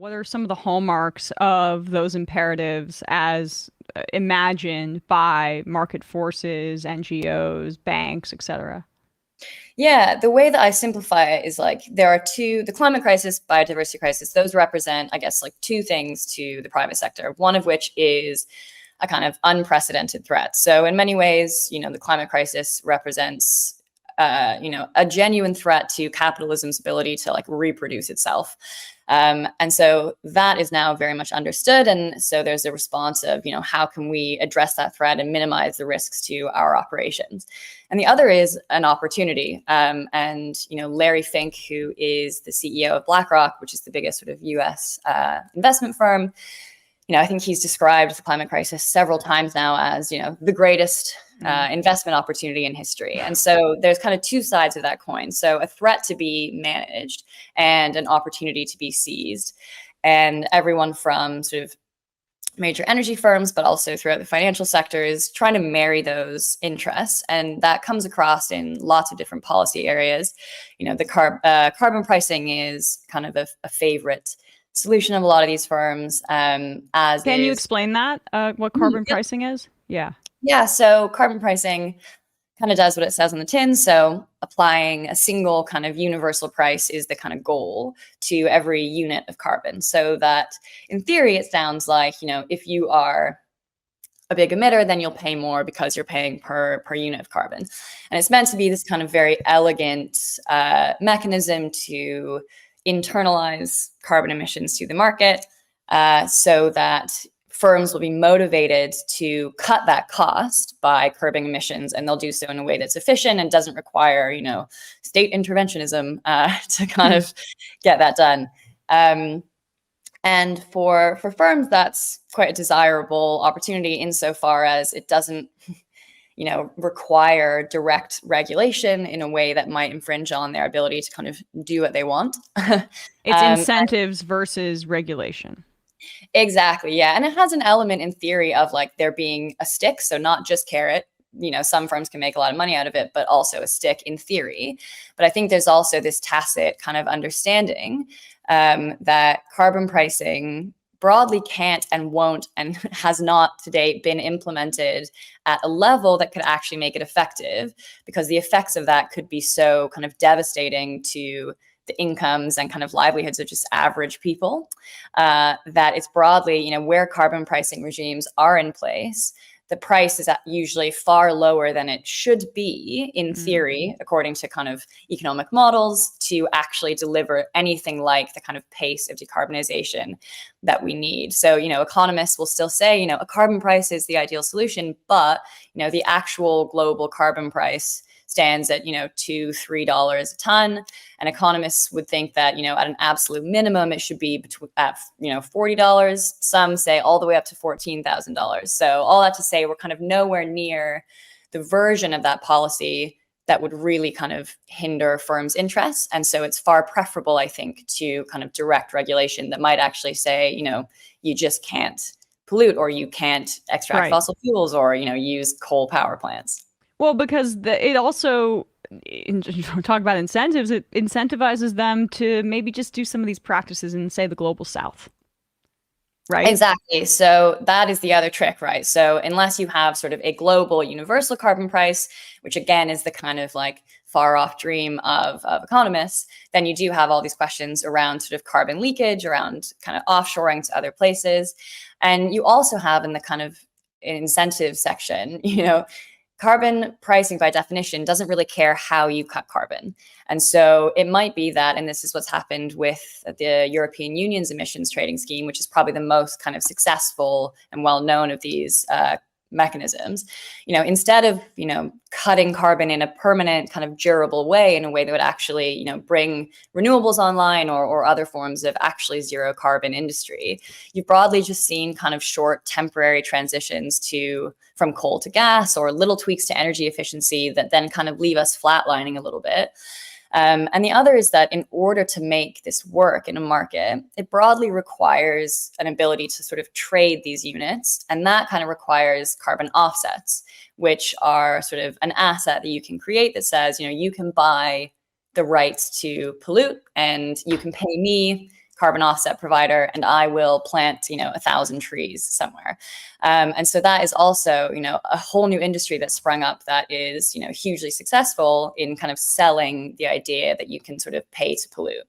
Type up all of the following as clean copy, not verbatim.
What are some of the hallmarks of those imperatives as imagined by market forces, NGOs, banks, etc.? Yeah, the way that I simplify it is like there are the climate crisis, biodiversity crisis, those represent, I guess, like two things to the private sector, one of which is a kind of unprecedented threat. So in many ways, the climate crisis represents a genuine threat to capitalism's ability to like reproduce itself. And so that is now very much understood. And so there's a response of, how can we address that threat and minimize the risks to our operations? And the other is an opportunity. Larry Fink, who is the CEO of BlackRock, which is the biggest sort of US investment firm, I think he's described the climate crisis several times now as, the greatest investment opportunity in history. And so there's kind of two sides of that coin. So a threat to be managed and an opportunity to be seized. And everyone from sort of major energy firms, but also throughout the financial sector is trying to marry those interests. And that comes across in lots of different policy areas. The carbon pricing is kind of a favorite solution of a lot of these firms. Can you explain that? What carbon pricing is? Yeah. Yeah. So carbon pricing kind of does what it says on the tin. So applying a single kind of universal price is the kind of goal to every unit of carbon. So that in theory, it sounds like, if you are a big emitter, then you'll pay more because you're paying per unit of carbon. And it's meant to be this kind of very elegant mechanism to internalize carbon emissions to the market so that firms will be motivated to cut that cost by curbing emissions, and they'll do so in a way that's efficient and doesn't require, state interventionism to kind of get that done. And for firms, that's quite a desirable opportunity insofar as it doesn't, require direct regulation in a way that might infringe on their ability to kind of do what they want. It's incentives versus regulation. Exactly. Yeah. And it has an element in theory of like there being a stick. So not just carrot. Some firms can make a lot of money out of it, but also a stick in theory. But I think there's also this tacit kind of understanding that carbon pricing broadly can't and won't and has not to date been implemented at a level that could actually make it effective, because the effects of that could be so kind of devastating to the incomes and kind of livelihoods of just average people, that it's broadly, where carbon pricing regimes are in place, the price is usually far lower than it should be in theory, according to kind of economic models, to actually deliver anything like the kind of pace of decarbonization that we need. So, economists will still say, a carbon price is the ideal solution, but, the actual global carbon price stands at, $2-3 a ton. And economists would think that, at an absolute minimum, it should be at $40. Some say all the way up to $14,000. So all that to say, we're kind of nowhere near the version of that policy that would really kind of hinder firms' interests. And so it's far preferable, I think, to kind of direct regulation that might actually say, you just can't pollute, or you can't extract fossil fuels, or, use coal power plants. Well, because it also, talk about incentives, it incentivizes them to maybe just do some of these practices in, say, the global south. Right? Exactly. So that is the other trick, right? So unless you have sort of a global universal carbon price, which again is the kind of like far off dream of economists, then you do have all these questions around sort of carbon leakage, around kind of offshoring to other places. And you also have in the kind of incentive section, carbon pricing by definition doesn't really care how you cut carbon. And so it might be that, and this is what's happened with the European Union's emissions trading scheme, which is probably the most kind of successful and well-known of these mechanisms, instead of, cutting carbon in a permanent kind of durable way, in a way that would actually, bring renewables online or other forms of actually zero carbon industry, you've broadly just seen kind of short temporary transitions from coal to gas, or little tweaks to energy efficiency that then kind of leave us flatlining a little bit. And the other is that in order to make this work in a market, it broadly requires an ability to sort of trade these units. And that kind of requires carbon offsets, which are sort of an asset that you can create that says, you can buy the rights to pollute, and you can pay me carbon offset provider, and I will plant, 1,000 trees somewhere. And so that is also, a whole new industry that sprung up that is, hugely successful in kind of selling the idea that you can sort of pay to pollute.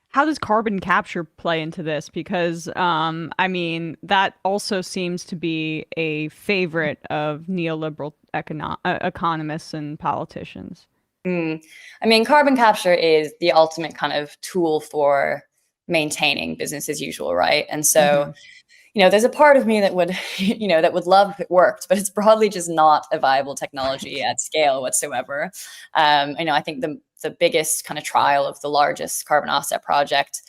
How does carbon capture play into this? Because, I mean, that also seems to be a favorite of neoliberal economists and politicians. I mean, carbon capture is the ultimate kind of tool for maintaining business as usual, right? And so, Hmm. there's a part of me that would, that would love if it worked, but it's broadly just not a viable technology Right. at scale whatsoever. I think the biggest kind of trial of the largest carbon offset project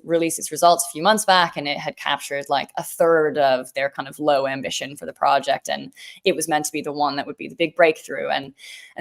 released its results a few months back, and it had captured like a third of their kind of low ambition for the project, and it was meant to be the one that would be the big breakthrough. And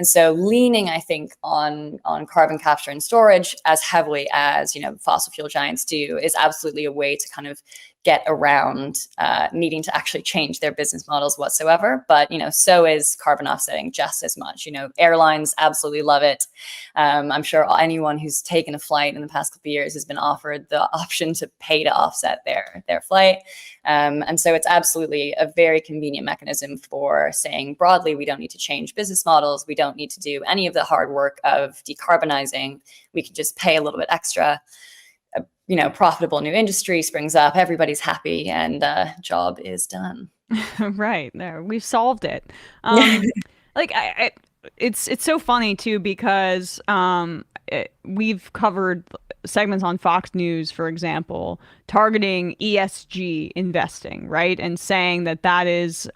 so leaning, I think, on carbon capture and storage as heavily as fossil fuel giants do is absolutely a way to kind of get around needing to actually change their business models whatsoever. But so is carbon offsetting just as much. Airlines absolutely love it. I'm sure anyone who's taken a flight in the past couple of years has been offered the option to pay to offset their flight. And so it's absolutely a very convenient mechanism for saying broadly, we don't need to change business models. We don't need to do any of the hard work of decarbonizing. We can just pay a little bit extra. Profitable new industry springs up, everybody's happy, and job is done. Right there, we've solved it. Yeah. Like it's so funny too because we've covered segments on Fox News, for example, targeting ESG investing, right, and saying that that is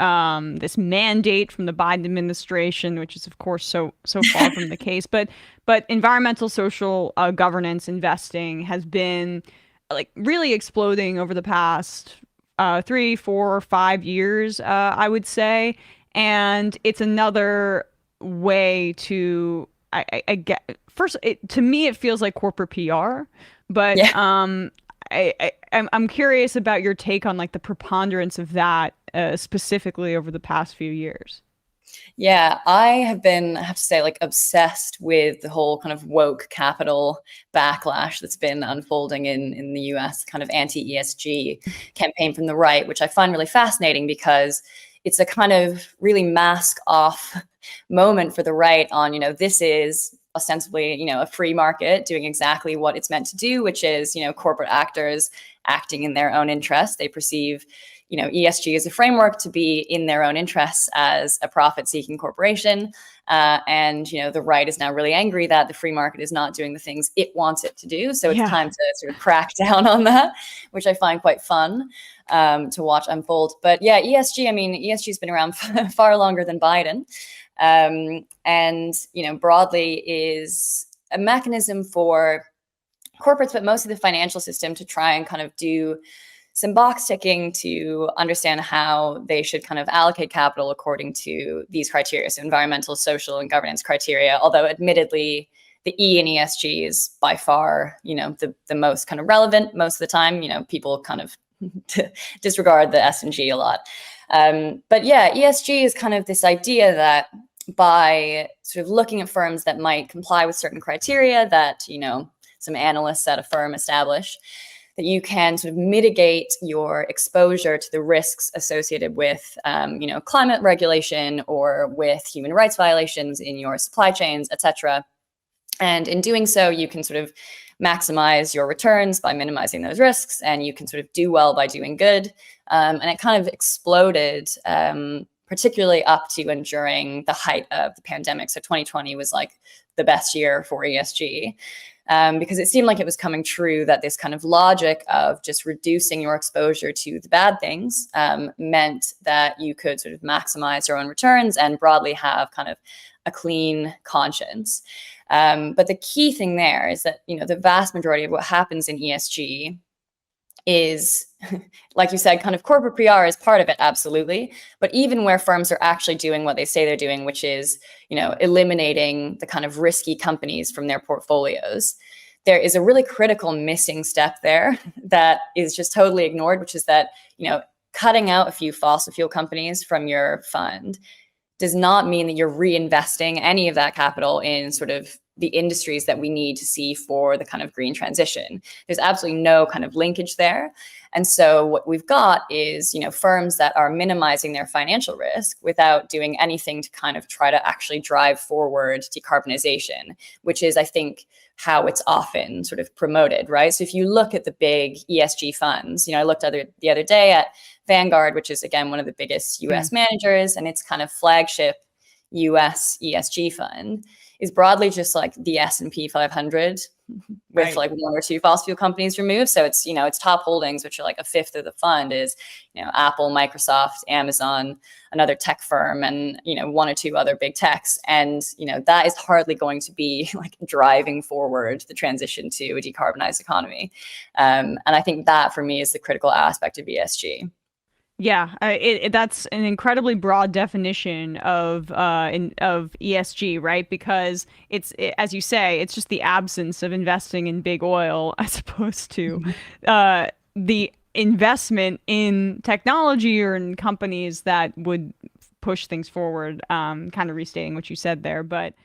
this mandate from the Biden administration, which is of course so far from the case. But environmental, social governance investing has been like really exploding over the past 3, 4, 5 years, I would say. And it's another way to I get first to me it feels like corporate PR, but Yeah. I'm curious about your take on like the preponderance of that specifically over the past few years. Yeah, I have to say, like, obsessed with the whole kind of woke capital backlash that's been unfolding in the US, kind of anti-ESG campaign from the right, which I find really fascinating because it's a kind of really mask off moment for the right on, this is ostensibly, a free market doing exactly what it's meant to do, which is, corporate actors acting in their own interest. They perceive ESG as a framework to be in their own interests as a profit-seeking corporation. And the right is now really angry that the free market is not doing the things it wants it to do. So it's Yeah. time to sort of crack down on that, which I find quite fun to watch unfold. But yeah, ESG, I mean, ESG has been around far longer than Biden. And broadly is a mechanism for corporates, but mostly the financial system, to try and kind of do some box ticking to understand how they should kind of allocate capital according to these criteria. So environmental, social, and governance criteria, although admittedly, the E in ESG is by far, the most kind of relevant most of the time. People kind of disregard the S and G a lot. But yeah, ESG is kind of this idea that by sort of looking at firms that might comply with certain criteria that, some analysts at a firm establish, that you can sort of mitigate your exposure to the risks associated with, climate regulation or with human rights violations in your supply chains, et cetera. And in doing so, you can sort of maximize your returns by minimizing those risks, and you can sort of do well by doing good. And it kind of exploded, particularly up to and during the height of the pandemic. So 2020 was like the best year for ESG. Because it seemed like it was coming true that this kind of logic of just reducing your exposure to the bad things meant that you could sort of maximize your own returns and broadly have kind of a clean conscience. But the key thing there is that, the vast majority of what happens in ESG is, like you said, kind of corporate PR is part of it, absolutely. But even where firms are actually doing what they say they're doing, which is, eliminating the kind of risky companies from their portfolios, there is a really critical missing step there that is just totally ignored, which is that, cutting out a few fossil fuel companies from your fund does not mean that you're reinvesting any of that capital in sort of the industries that we need to see for the kind of green transition. There's absolutely no kind of linkage there. And so what we've got is, firms that are minimizing their financial risk without doing anything to kind of try to actually drive forward decarbonization, which is, I think, how it's often sort of promoted, right? So if you look at the big ESG funds, I looked the other day at Vanguard, which is, again, one of the biggest US managers, and its kind of flagship US ESG fund is broadly just like the S&P 500 with like one or two fossil fuel companies removed. So it's, its top holdings, which are like a fifth of the fund, is, Apple, Microsoft, Amazon, another tech firm, and, one or two other big techs. And, that is hardly going to be like driving forward the transition to a decarbonized economy. And I think that for me is the critical aspect of ESG. Yeah, that's an incredibly broad definition of ESG, right? Because as you say, it's just the absence of investing in big oil as opposed to the investment in technology or in companies that would push things forward. Kind of restating what you said there, but